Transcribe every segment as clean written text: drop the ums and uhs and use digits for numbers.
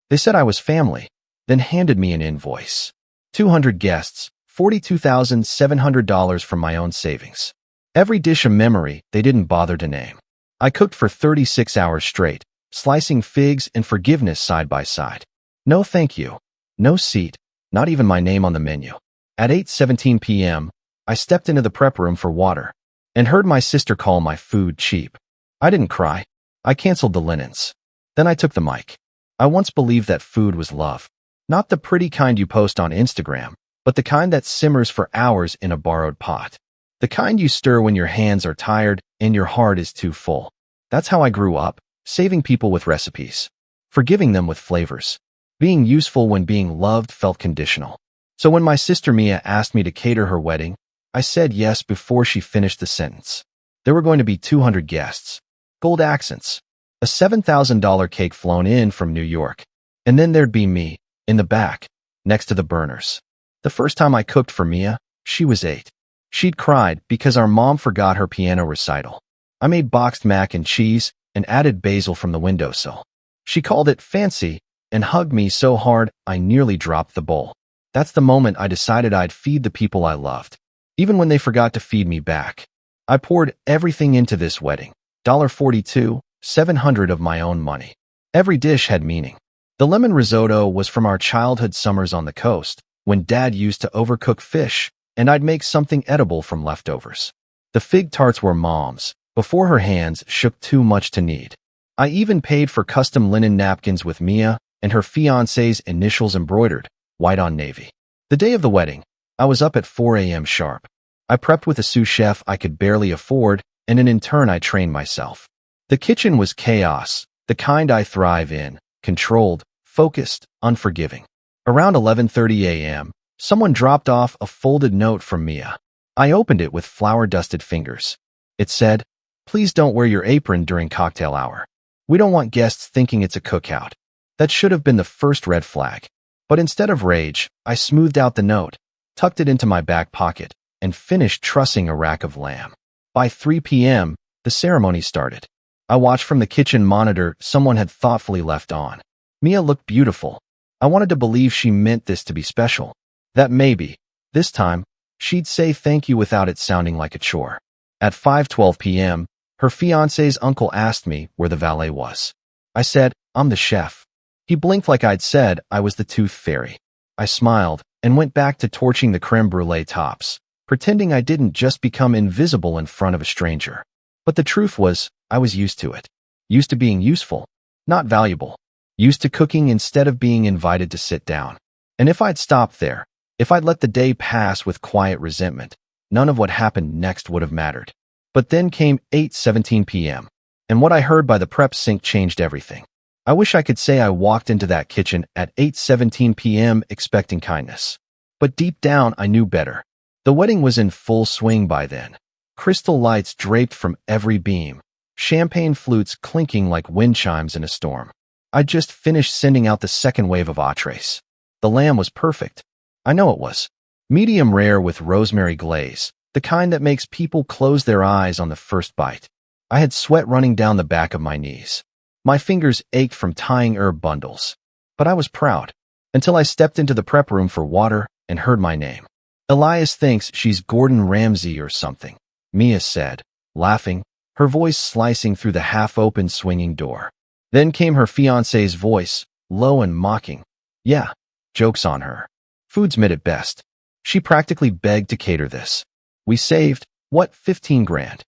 They said I was family, then handed me an invoice. 200 guests, $42,700 from my own savings. Every dish a memory they didn't bother to name. I cooked for 36 hours straight, slicing figs and forgiveness side by side. No thank you. No seat, not even my name on the menu. At 8:17 p.m., I stepped into the prep room for water and heard my sister call my food cheap. I didn't cry. I canceled the linens. Then I took the mic. I once believed that food was love. Not the pretty kind you post on Instagram, but the kind that simmers for hours in a borrowed pot. The kind you stir when your hands are tired and your heart is too full. That's how I grew up, saving people with recipes, forgiving them with flavors, being useful when being loved felt conditional. So when my sister Mia asked me to cater her wedding, I said yes before she finished the sentence. There were going to be 200 guests, gold accents, a $7,000 cake flown in from New York, and then there'd be me, in the back, next to the burners. The first time I cooked for Mia, she was 8. She'd cried because our mom forgot her piano recital. I made boxed mac and cheese and added basil from the windowsill. She called it fancy and hugged me so hard I nearly dropped the bowl. That's the moment I decided I'd feed the people I loved, even when they forgot to feed me back. I poured everything into this wedding, $42,700 of my own money. Every dish had meaning. The lemon risotto was from our childhood summers on the coast, when Dad used to overcook fish, and I'd make something edible from leftovers. The fig tarts were Mom's, before her hands shook too much to knead. I even paid for custom linen napkins with Mia and her fiancé's initials embroidered, white on navy. The day of the wedding, I was up at 4 a.m. sharp. I prepped with a sous chef I could barely afford, and in turn I trained myself. The kitchen was chaos, the kind I thrive in, controlled, focused, unforgiving. Around 11:30 a.m., someone dropped off a folded note from Mia. I opened it with flour-dusted fingers. It said, "Please don't wear your apron during cocktail hour. We don't want guests thinking it's a cookout." That should have been the first red flag. But instead of rage, I smoothed out the note, tucked it into my back pocket, and finished trussing a rack of lamb. By 3 p.m., the ceremony started. I watched from the kitchen monitor someone had thoughtfully left on. Mia looked beautiful. I wanted to believe she meant this to be special. That maybe, this time, she'd say thank you without it sounding like a chore. At 5:12 p.m., her fiancé's uncle asked me where the valet was. I said, "I'm the chef." He blinked like I'd said I was the tooth fairy. I smiled and went back to torching the creme brulee tops, pretending I didn't just become invisible in front of a stranger. But the truth was, I was used to it. Used to being useful, not valuable. Used to cooking instead of being invited to sit down. And if I'd stopped there, if I'd let the day pass with quiet resentment, none of what happened next would have mattered. But then came 8:17 p.m., and what I heard by the prep sink changed everything. I wish I could say I walked into that kitchen at 8:17 p.m. expecting kindness. But deep down, I knew better. The wedding was in full swing by then. Crystal lights draped from every beam, champagne flutes clinking like wind chimes in a storm. I'd just finished sending out the second wave of entrees. The lamb was perfect. I know it was. Medium rare with rosemary glaze, the kind that makes people close their eyes on the first bite. I had sweat running down the back of my knees. My fingers ached from tying herb bundles. But I was proud, until I stepped into the prep room for water and heard my name. "Elias thinks she's Gordon Ramsay or something," Mia said, laughing, her voice slicing through the half-open swinging door. Then came her fiancé's voice, low and mocking. "Yeah, joke's on her. Food's mid at best." She practically begged to cater this. We saved, what, 15 grand?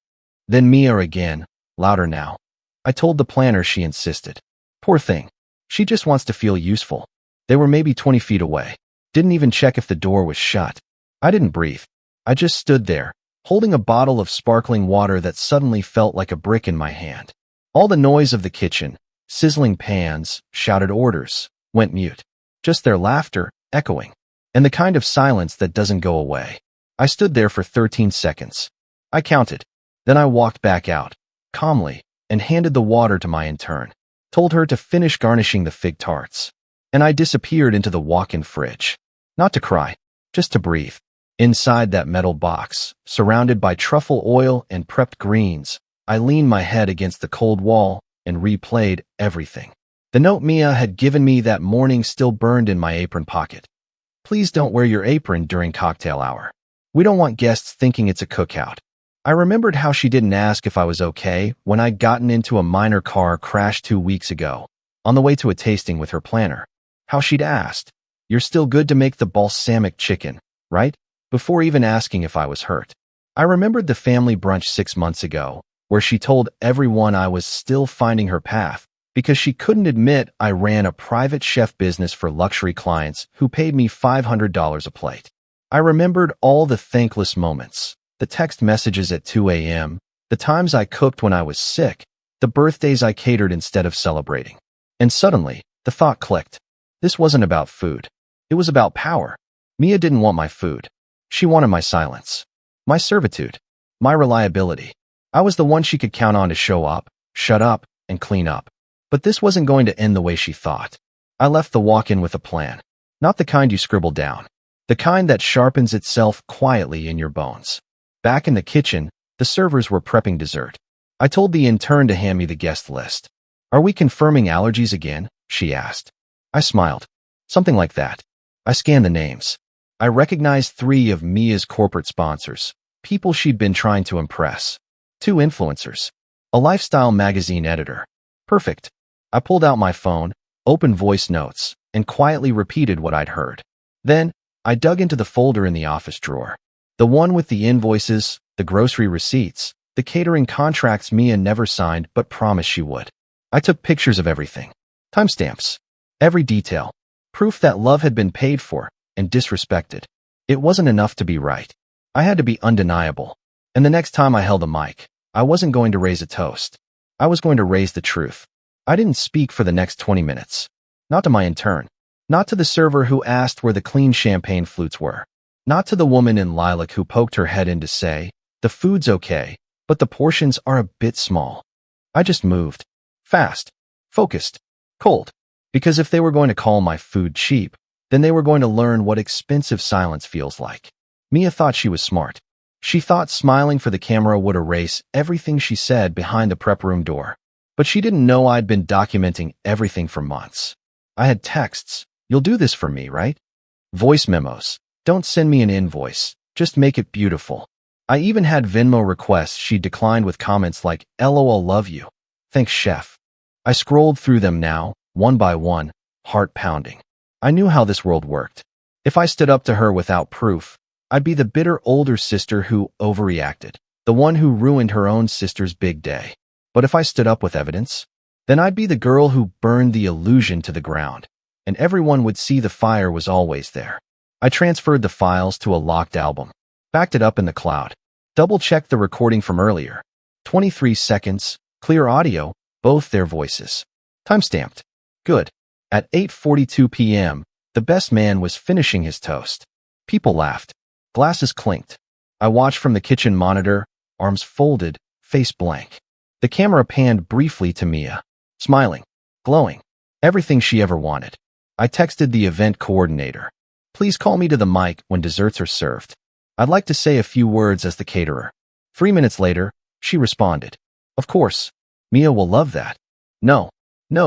Then Mia again, louder now. I told the planner she insisted. Poor thing. She just wants to feel useful. They were maybe 20 feet away. Didn't even check if the door was shut. I didn't breathe. I just stood there, holding a bottle of sparkling water that suddenly felt like a brick in my hand. All the noise of the kitchen, sizzling pans, shouted orders, went mute. Just their laughter, echoing. And the kind of silence that doesn't go away. I stood there for 13 seconds. I counted. Then I walked back out, calmly, and handed the water to my intern. Told her to finish garnishing the fig tarts. And I disappeared into the walk-in fridge. Not to cry, just to breathe. Inside that metal box, surrounded by truffle oil and prepped greens, I leaned my head against the cold wall and replayed everything. The note Mia had given me that morning still burned in my apron pocket. Please don't wear your apron during cocktail hour. We don't want guests thinking it's a cookout. I remembered how she didn't ask if I was okay when I'd gotten into a minor car crash 2 weeks ago, on the way to a tasting with her planner. How she'd asked, "You're still good to make the balsamic chicken, right?" before even asking if I was hurt. I remembered the family brunch 6 months ago, where she told everyone I was still finding her path because she couldn't admit I ran a private chef business for luxury clients who paid me $500 a plate. I remembered all the thankless moments, the text messages at 2 a.m., the times I cooked when I was sick, the birthdays I catered instead of celebrating. And suddenly, the thought clicked. This wasn't about food. It was about power. Mia didn't want my food. She wanted my silence, my servitude, my reliability. I was the one she could count on to show up, shut up, and clean up. But this wasn't going to end the way she thought. I left the walk-in with a plan. Not the kind you scribble down. The kind that sharpens itself quietly in your bones. Back in the kitchen, the servers were prepping dessert. I told the intern to hand me the guest list. "Are we confirming allergies again?" she asked. I smiled. Something like that. I scanned the names. I recognized 3 of Mia's corporate sponsors, people she'd been trying to impress. 2 influencers. A lifestyle magazine editor. Perfect. I pulled out my phone, opened voice notes, and quietly repeated what I'd heard. Then, I dug into the folder in the office drawer. The one with the invoices, the grocery receipts, the catering contracts Mia never signed but promised she would. I took pictures of everything. Timestamps. Every detail. Proof that love had been paid for and disrespected. It wasn't enough to be right. I had to be undeniable. And the next time I held a mic, I wasn't going to raise a toast. I was going to raise the truth. I didn't speak for the next 20 minutes. Not to my intern. Not to the server who asked where the clean champagne flutes were. Not to the woman in lilac who poked her head in to say, "The food's okay, but the portions are a bit small." I just moved. Fast. Focused. Cold. Because if they were going to call my food cheap, then they were going to learn what expensive silence feels like. Mia thought she was smart. She thought smiling for the camera would erase everything she said behind the prep room door. But she didn't know I'd been documenting everything for months. I had texts. "You'll do this for me, right?" Voice memos. "Don't send me an invoice. Just make it beautiful." I even had Venmo requests she declined with comments like, "LOL, love you. Thanks, chef." I scrolled through them now, one by one, heart pounding. I knew how this world worked. If I stood up to her without proof, I'd be the bitter older sister who overreacted, the one who ruined her own sister's big day. But if I stood up with evidence, then I'd be the girl who burned the illusion to the ground, and everyone would see the fire was always there. I transferred the files to a locked album, backed it up in the cloud, double-checked the recording from earlier. 23 seconds, clear audio, both their voices. Timestamped. Good. At 8:42 p.m., the best man was finishing his toast. People laughed. Glasses clinked. I watched from the kitchen monitor, arms folded, face blank. The camera panned briefly to Mia, smiling, glowing, everything she ever wanted. I texted the event coordinator. "Please call me to the mic when desserts are served. I'd like to say a few words as the caterer." 3 minutes later, she responded. "Of course. Mia will love that." No,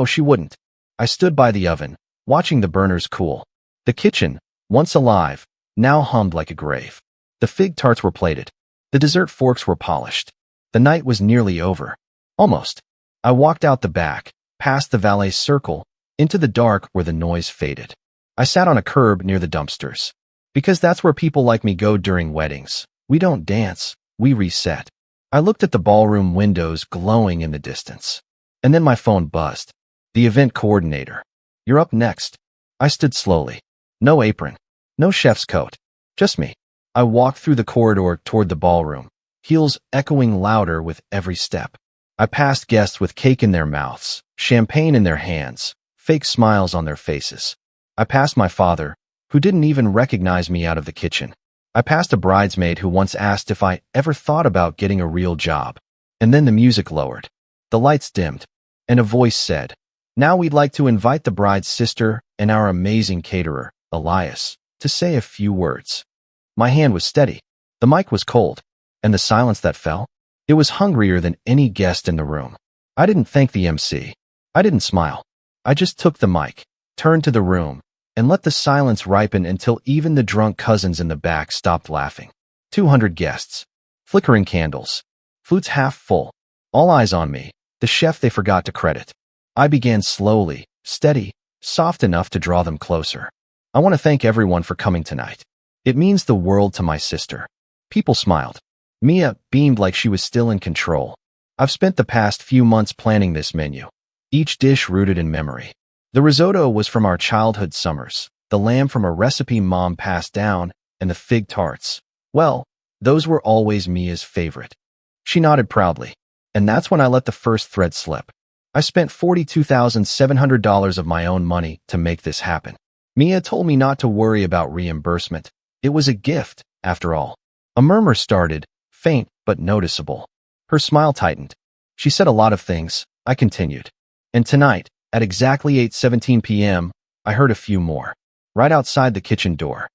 she wouldn't. I stood by the oven, watching the burners cool. The kitchen, once alive, now hummed like a grave. The fig tarts were plated. The dessert forks were polished. The night was nearly over. Almost. I walked out the back, past the valet circle, into the dark where the noise faded. I sat on a curb near the dumpsters. Because that's where people like me go during weddings. We don't dance, we reset. I looked at the ballroom windows glowing in the distance. And then my phone buzzed. The event coordinator. "You're up next." I stood slowly. No apron. No chef's coat. Just me. I walked through the corridor toward the ballroom, heels echoing louder with every step. I passed guests with cake in their mouths, champagne in their hands, fake smiles on their faces. I passed my father, who didn't even recognize me out of the kitchen. I passed a bridesmaid who once asked if I ever thought about getting a real job. And then the music lowered. The lights dimmed, and a voice said, "Now we'd like to invite the bride's sister and our amazing caterer, Elias, to say a few words." My hand was steady. The mic was cold. And the silence that fell? It was hungrier than any guest in the room. I didn't thank the MC. I didn't smile. I just took the mic, turned to the room, and let the silence ripen until even the drunk cousins in the back stopped laughing. 200 guests. Flickering candles. Flutes half full. All eyes on me, the chef they forgot to credit. I began slowly, steady, soft enough to draw them closer. I want to thank everyone for coming tonight. It means the world to my sister. People smiled. Mia beamed like she was still in control. I've spent the past few months planning this menu, each dish rooted in memory. The risotto was from our childhood summers, the lamb from a recipe Mom passed down, and the fig tarts. Well, those were always Mia's favorite. She nodded proudly, and that's when I let the first thread slip. I spent $42,700 of my own money to make this happen. Mia told me not to worry about reimbursement. It was a gift, after all. A murmur started, faint but noticeable. Her smile tightened. She said a lot of things. I continued. And tonight, at exactly 8:17 p.m., I heard a few more. Right outside the kitchen door.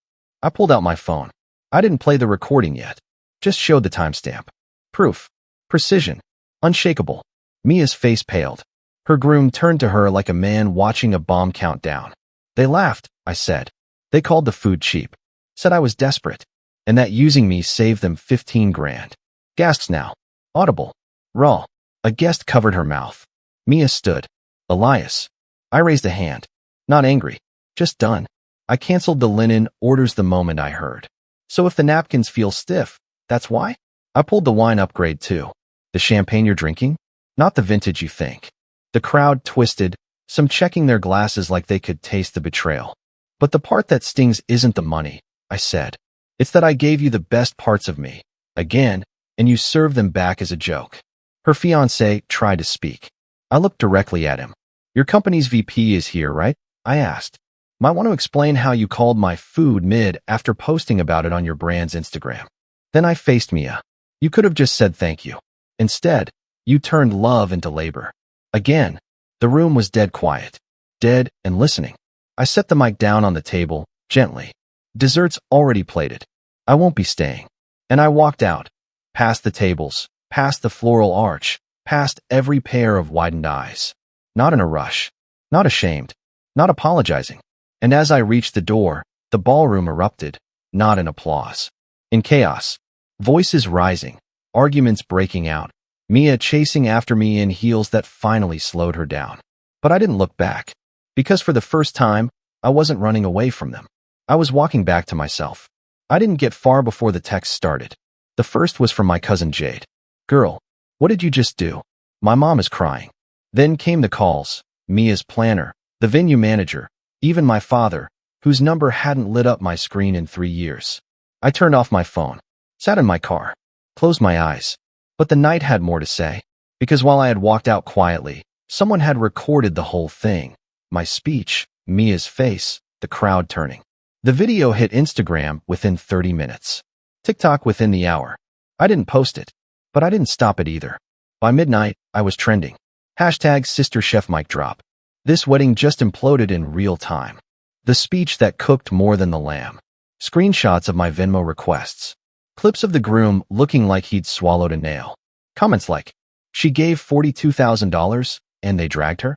I pulled out my phone. I didn't play the recording yet. Just showed the timestamp. Proof. Precision. Unshakable. Mia's face paled. Her groom turned to her like a man watching a bomb countdown. They laughed, I said. They called the food cheap. Said I was desperate. And that using me saved them 15 grand. Gasps now. Audible. Raw. A guest covered her mouth. Mia stood. Elias. I raised a hand. Not angry. Just done. I canceled the linen orders the moment I heard. So if the napkins feel stiff, that's why? I pulled the wine upgrade too. The champagne you're drinking? Not the vintage you think. The crowd twisted, some checking their glasses like they could taste the betrayal. But the part that stings isn't the money, I said. It's that I gave you the best parts of me, again, and you served them back as a joke. Her fiancé tried to speak. I looked directly at him. Your company's VP is here, right? I asked. Might want to explain how you called my food mid after posting about it on your brand's Instagram. Then I faced Mia. You could have just said thank you. Instead, you turned love into labor. Again, the room was dead quiet. Dead and listening. I set the mic down on the table, gently. Dessert's already plated. I won't be staying. And I walked out. Past the tables, past the floral arch, past every pair of widened eyes. Not in a rush. Not ashamed. Not apologizing. And as I reached the door, the ballroom erupted, not in applause. In chaos. Voices rising. Arguments breaking out. Mia chasing after me in heels that finally slowed her down. But I didn't look back. Because for the first time, I wasn't running away from them. I was walking back to myself. I didn't get far before the text started. The first was from my cousin Jade. Girl, what did you just do? My mom is crying. Then came the calls, Mia's planner, the venue manager, even my father, whose number hadn't lit up my screen in 3 years. I turned off my phone, sat in my car, closed my eyes. But the night had more to say, because while I had walked out quietly, someone had recorded the whole thing. My speech, Mia's face, the crowd turning. The video hit Instagram within 30 minutes. TikTok within the hour. I didn't post it, but I didn't stop it either. By midnight, I was trending. Hashtag Sister Chef Mic Drop. This wedding just imploded in real time. The speech that cooked more than the lamb. Screenshots of my Venmo requests. Clips of the groom looking like he'd swallowed a nail. Comments like, she gave $42,000 and they dragged her?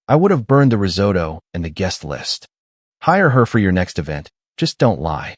I would have burned the risotto and the guest list. Hire her for your next event, just don't lie.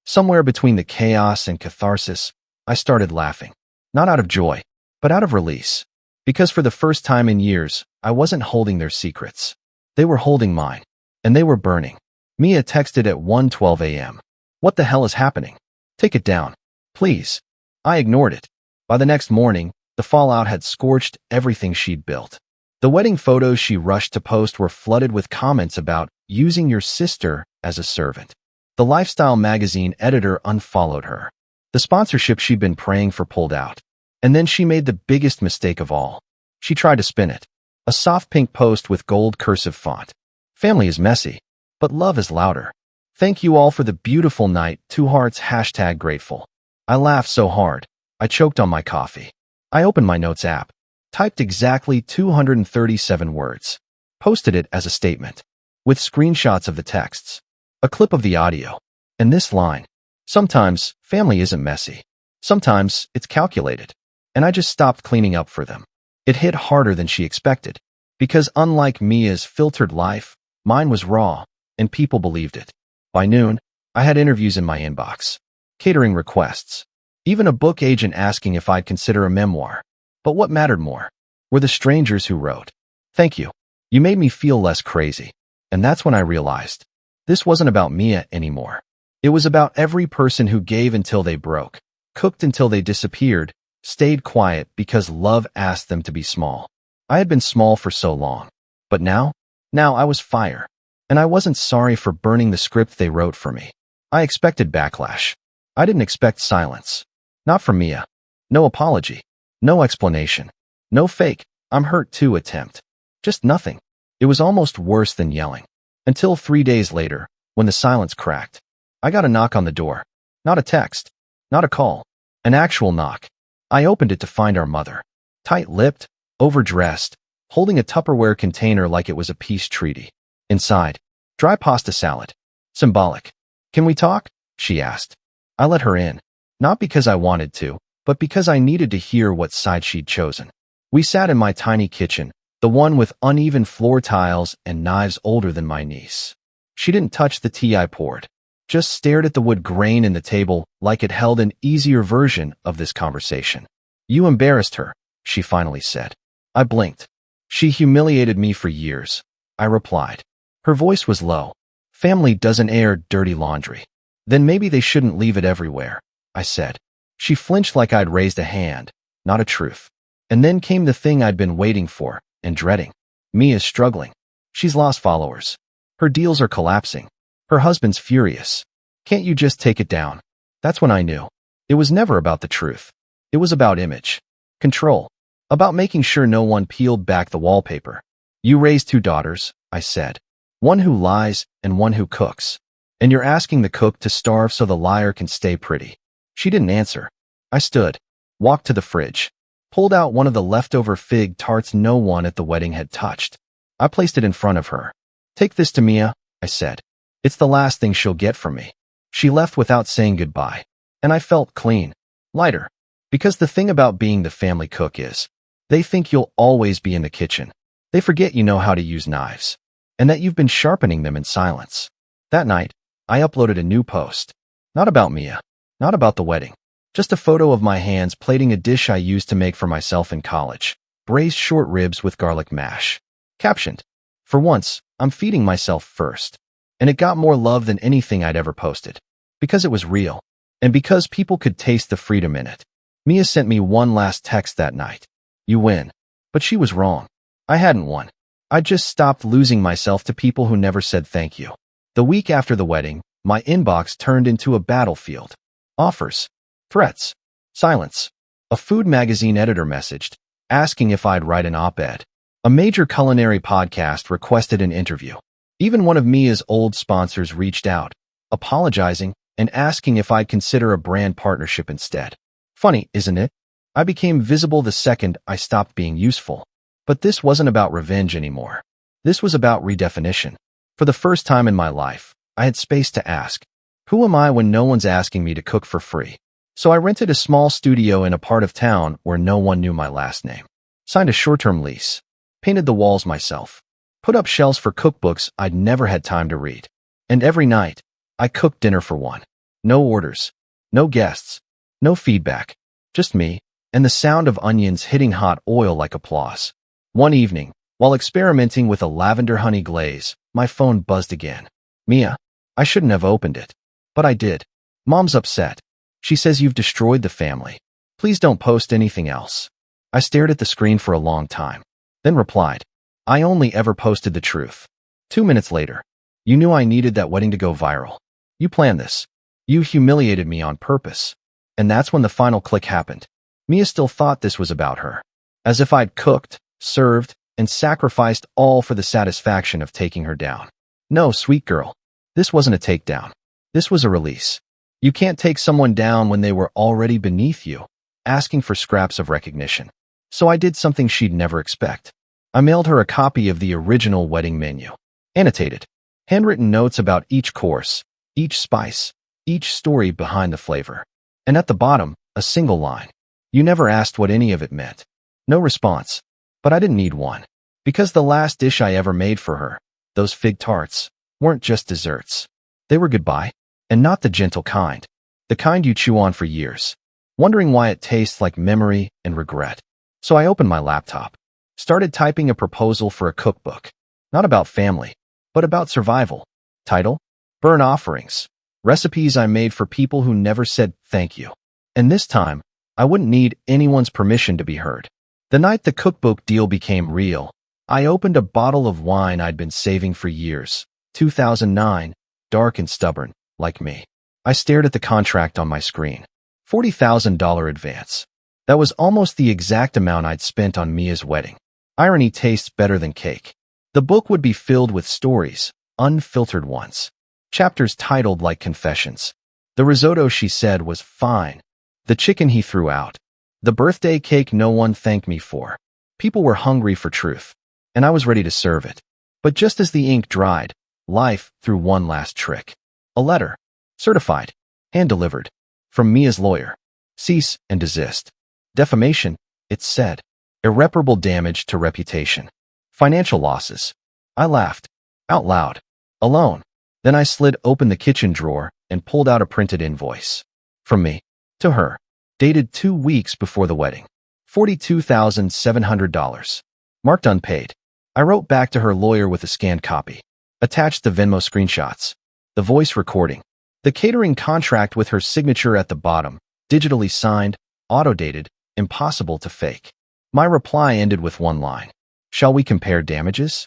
Somewhere between the chaos and catharsis, I started laughing. Not out of joy, but out of release. Because for the first time in years, I wasn't holding their secrets. They were holding mine. And they were burning. Mia texted at 1:12 a.m. What the hell is happening? Take it down. Please. I ignored it. By the next morning, the fallout had scorched everything she'd built. The wedding photos she rushed to post were flooded with comments about using your sister as a servant. The lifestyle magazine editor unfollowed her. The sponsorship she'd been praying for pulled out. And then she made the biggest mistake of all. She tried to spin it. A soft pink post with gold cursive font. Family is messy, but love is louder. Thank you all for the beautiful night. 2 hearts. Hashtag grateful. I laughed so hard, I choked on my coffee. I opened my notes app, typed exactly 237 words, posted it as a statement, with screenshots of the texts, a clip of the audio, and this line. Sometimes, family isn't messy. Sometimes, it's calculated. And I just stopped cleaning up for them. It hit harder than she expected, Because unlike Mia's filtered life, mine was raw, and people believed it. By noon, I had interviews in my inbox, catering requests, even a book agent asking if I'd consider a memoir. But what mattered more were the strangers who wrote, "Thank you. You made me feel less crazy." And that's when I realized this wasn't about Mia anymore. It was about every person who gave until they broke, cooked until they disappeared, stayed quiet because love asked them to be small. I had been small for so long. But now I was fire. And I wasn't sorry for burning the script they wrote for me. I expected backlash. I didn't expect silence. Not from Mia. No apology. No explanation. No fake, "I'm hurt too" attempt. Just nothing. It was almost worse than yelling. Until 3 days later, when the silence cracked, I got a knock on the door. Not a text. Not a call. An actual knock. I opened it to find our mother. Tight-lipped, overdressed, holding a Tupperware container like it was a peace treaty. Inside, dry pasta salad. Symbolic. "Can we talk?" she asked. I let her in. Not because I wanted to, but because I needed to hear what side she'd chosen. We sat in my tiny kitchen, the one with uneven floor tiles and knives older than my niece. She didn't touch the tea I poured, just stared at the wood grain in the table like it held an easier version of this conversation. "You embarrassed her," she finally said. I blinked. "She humiliated me for years," I replied. Her voice was low. "Family doesn't air dirty laundry." "Then maybe they shouldn't leave it everywhere," I said. She flinched like I'd raised a hand, not a truth. And then came the thing I'd been waiting for and dreading. Mia's struggling. She's lost followers. Her deals are collapsing. Her husband's furious. "Can't you just take it down?" That's when I knew. It was never about the truth. It was about image. Control. About making sure no one peeled back the wallpaper. "You raised 2 daughters," I said. "One who lies and one who cooks. And you're asking the cook to starve so the liar can stay pretty." She didn't answer. I stood, walked to the fridge, pulled out one of the leftover fig tarts no one at the wedding had touched. I placed it in front of her. "Take this to Mia," I said. "It's the last thing she'll get from me." She left without saying goodbye. And I felt clean, lighter. Because the thing about being the family cook is, they think you'll always be in the kitchen. They forget you know how to use knives. And that you've been sharpening them in silence. That night, I uploaded a new post. Not about Mia. Not about the wedding. Just a photo of my hands plating a dish I used to make for myself in college. Braised short ribs with garlic mash. Captioned, "For once, I'm feeding myself first." And it got more love than anything I'd ever posted. Because it was real. And because people could taste the freedom in it. Mia sent me one last text that night. "You win." But she was wrong. I hadn't won. I just stopped losing myself to people who never said thank you. The week after the wedding, my inbox turned into a battlefield. Offers. Threats. Silence. A food magazine editor messaged, asking if I'd write an op-ed. A major culinary podcast requested an interview. Even one of Mia's old sponsors reached out, apologizing and asking if I'd consider a brand partnership instead. Funny, isn't it? I became visible the second I stopped being useful. But this wasn't about revenge anymore. This was about redefinition. For the first time in my life, I had space to ask, who am I when no one's asking me to cook for free? So I rented a small studio in a part of town where no one knew my last name. Signed a short-term lease. Painted the walls myself. Put up shelves for cookbooks I'd never had time to read. And every night, I cooked dinner for one. No orders. No guests. No feedback. Just me, and the sound of onions hitting hot oil like applause. One evening, while experimenting with a lavender honey glaze, my phone buzzed again. "Mia, I shouldn't have opened it. But I did. Mom's upset. She says you've destroyed the family. Please don't post anything else." I stared at the screen for a long time, then replied, "I only ever posted the truth." 2 minutes later, "You knew I needed that wedding to go viral. You planned this. You humiliated me on purpose." And that's when the final click happened. Mia still thought this was about her. As if I'd cooked, served, and sacrificed all for the satisfaction of taking her down. No, sweet girl. This wasn't a takedown. This was a release. You can't take someone down when they were already beneath you, asking for scraps of recognition. So I did something she'd never expect. I mailed her a copy of the original wedding menu. Annotated. Handwritten notes about each course, each spice, each story behind the flavor. And at the bottom, a single line. You never asked what any of it meant. No response. But I didn't need one. Because the last dish I ever made for her, those fig tarts, weren't just desserts. They were goodbye, and not the gentle kind, the kind you chew on for years, wondering why it tastes like memory and regret. So I opened my laptop, started typing a proposal for a cookbook, not about family, but about survival. Title: Burnt Offerings. Recipes I made for people who never said thank you. And this time, I wouldn't need anyone's permission to be heard. The night the cookbook deal became real, I opened a bottle of wine I'd been saving for years. 2009, dark and stubborn, like me. I stared at the contract on my screen. $40,000 advance. That was almost the exact amount I'd spent on Mia's wedding. Irony tastes better than cake. The book would be filled with stories, unfiltered ones. Chapters titled like confessions. The risotto she said was fine. The chicken he threw out. The birthday cake no one thanked me for. People were hungry for truth, and I was ready to serve it. But just as the ink dried, life threw one last trick. A letter. Certified. Hand-delivered. From Mia's lawyer. Cease and desist. Defamation, it said. Irreparable damage to reputation. Financial losses. I laughed. Out loud. Alone. Then I slid open the kitchen drawer and pulled out a printed invoice. From me. To her. Dated 2 weeks before the wedding. $42,700. Marked unpaid. I wrote back to her lawyer with a scanned copy. Attached the Venmo screenshots. The voice recording. The catering contract with her signature at the bottom. Digitally signed, auto-dated, impossible to fake. My reply ended with one line. Shall we compare damages?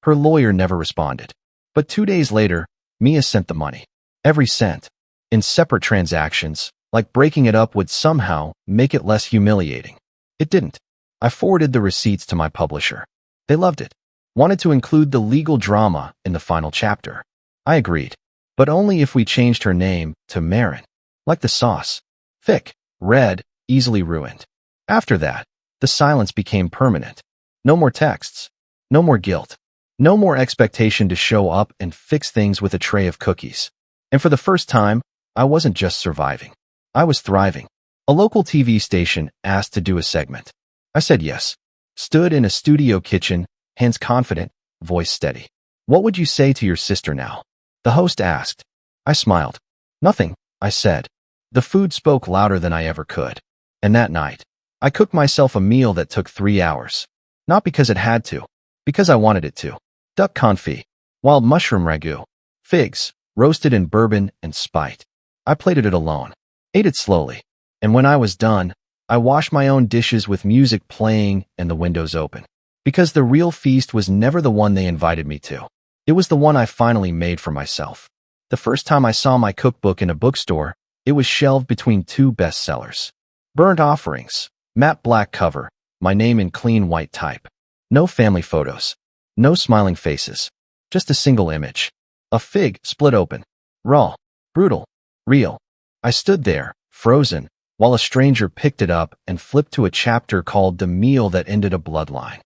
Her lawyer never responded. But 2 days later, Mia sent the money. Every cent. In separate transactions, like breaking it up would somehow make it less humiliating. It didn't. I forwarded the receipts to my publisher. They loved it. Wanted to include the legal drama in the final chapter. I agreed. But only if we changed her name to Marin. Like the sauce. Thick, red, easily ruined. After that, the silence became permanent. No more texts. No more guilt. No more expectation to show up and fix things with a tray of cookies. And for the first time, I wasn't just surviving. I was thriving. A local TV station asked to do a segment. I said yes. Stood in a studio kitchen, hands confident, voice steady. What would you say to your sister now? The host asked. I smiled. Nothing, I said. The food spoke louder than I ever could. And that night, I cooked myself a meal that took 3 hours. Not because it had to, because I wanted it to. Duck confit, wild mushroom ragu, figs, roasted in bourbon and spite. I plated it alone, ate it slowly, and when I was done, I washed my own dishes with music playing and the windows open. Because the real feast was never the one they invited me to. It was the one I finally made for myself. The first time I saw my cookbook in a bookstore, it was shelved between 2 bestsellers. Burnt Offerings, matte black cover, my name in clean white type. No family photos. No smiling faces. Just a single image. A fig split open. Raw. Brutal. Real. I stood there, frozen, while a stranger picked it up and flipped to a chapter called The Meal That Ended a Bloodline.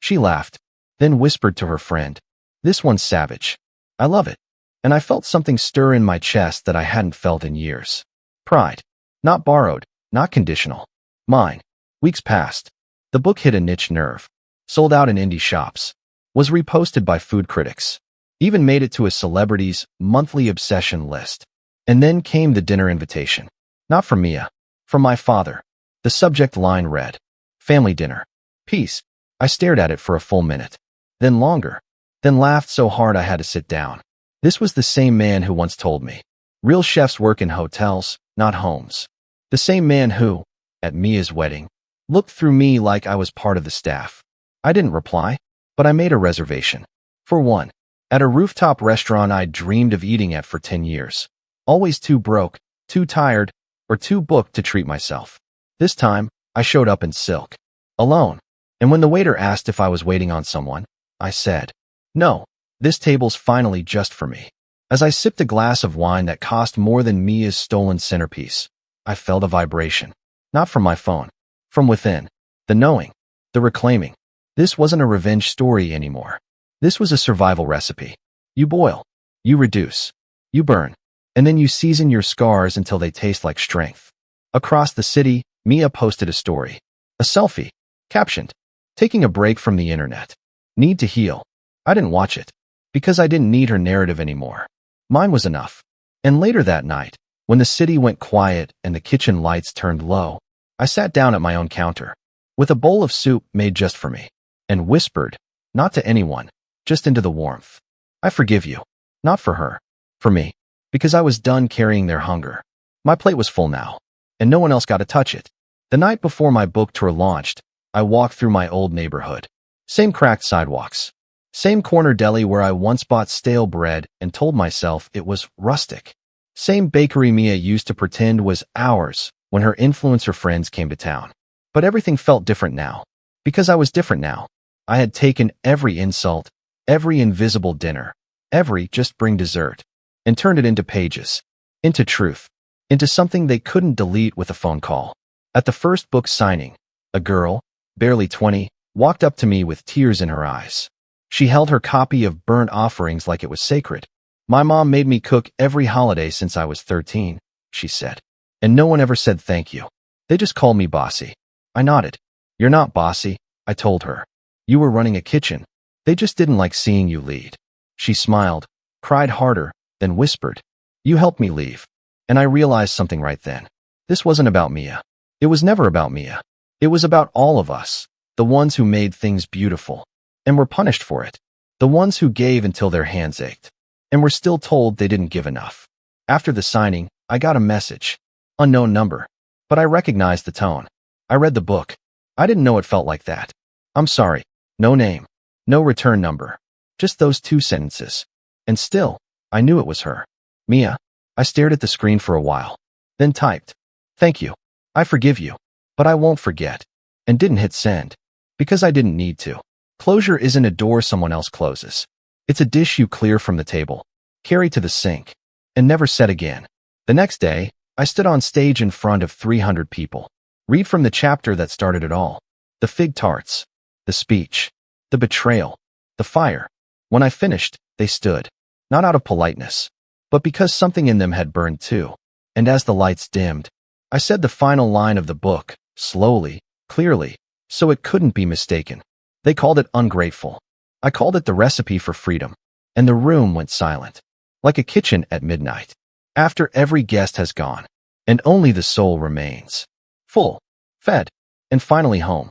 She laughed, then whispered to her friend, "This one's savage. I love it." And I felt something stir in my chest that I hadn't felt in years. Pride. Not borrowed, not conditional. Mine. Weeks passed. The book hit a niche nerve. Sold out in indie shops. Was reposted by food critics. Even made it to a celebrity's monthly obsession list. And then came the dinner invitation. Not from Mia. From my father. The subject line read, "Family dinner. Peace." I stared at it for a full minute. Then longer. Then laughed so hard I had to sit down. This was the same man who once told me, real chefs work in hotels, not homes. The same man who, at Mia's wedding, looked through me like I was part of the staff. I didn't reply. But I made a reservation. For one, at a rooftop restaurant I'd dreamed of eating at for 10 years. Always too broke, too tired, or too booked to treat myself. This time, I showed up in silk. Alone. And when the waiter asked if I was waiting on someone, I said, "No, this table's finally just for me." As I sipped a glass of wine that cost more than Mia's stolen centerpiece, I felt a vibration. Not from my phone. From within. The knowing. The reclaiming. This wasn't a revenge story anymore. This was a survival recipe. You boil. You reduce. You burn. And then you season your scars until they taste like strength. Across the city, Mia posted a story. A selfie. Captioned, "Taking a break from the internet." Need to heal. I didn't watch it, because I didn't need her narrative anymore. Mine was enough. And later that night, when the city went quiet and the kitchen lights turned low, I sat down at my own counter, with a bowl of soup made just for me, and whispered, not to anyone, just into the warmth. I forgive you. Not for her. For me. Because I was done carrying their hunger. My plate was full now, and no one else got to touch it. The night before my book tour launched, I walked through my old neighborhood. Same cracked sidewalks. Same corner deli where I once bought stale bread and told myself it was rustic. Same bakery Mia used to pretend was ours when her influencer friends came to town. But everything felt different now. Because I was different now. I had taken every insult, every invisible dinner, every just bring dessert, and turned it into pages, into truth, into something they couldn't delete with a phone call. At the first book signing, a girl, barely 20, walked up to me with tears in her eyes. She held her copy of Burnt Offerings like it was sacred. My mom made me cook every holiday since I was 13, she said. And no one ever said thank you. They just called me bossy. I nodded. You're not bossy, I told her. You were running a kitchen. They just didn't like seeing you lead. She smiled, cried harder, then whispered, you helped me leave. And I realized something right then. This wasn't about Mia. It was never about Mia. It was about all of us, the ones who made things beautiful, and were punished for it. The ones who gave until their hands ached, and were still told they didn't give enough. After the signing, I got a message. Unknown number. But I recognized the tone. I read the book. I didn't know it felt like that. I'm sorry. No name. No return number. Just those 2 sentences. And still, I knew it was her. Mia. I stared at the screen for a while. Then typed. Thank you. I forgive you. But I won't forget. And didn't hit send. Because I didn't need to. Closure isn't a door someone else closes. It's a dish you clear from the table, carry to the sink, and never set again. The next day, I stood on stage in front of 300 people. Read from the chapter that started it all. The fig tarts. The speech. The betrayal. The fire. When I finished, they stood. Not out of politeness, but because something in them had burned too. And as the lights dimmed, I said the final line of the book, slowly, clearly, so it couldn't be mistaken. They called it ungrateful. I called it the recipe for freedom. And the room went silent. Like a kitchen at midnight. After every guest has gone. And only the soul remains. Full. Fed. And finally home.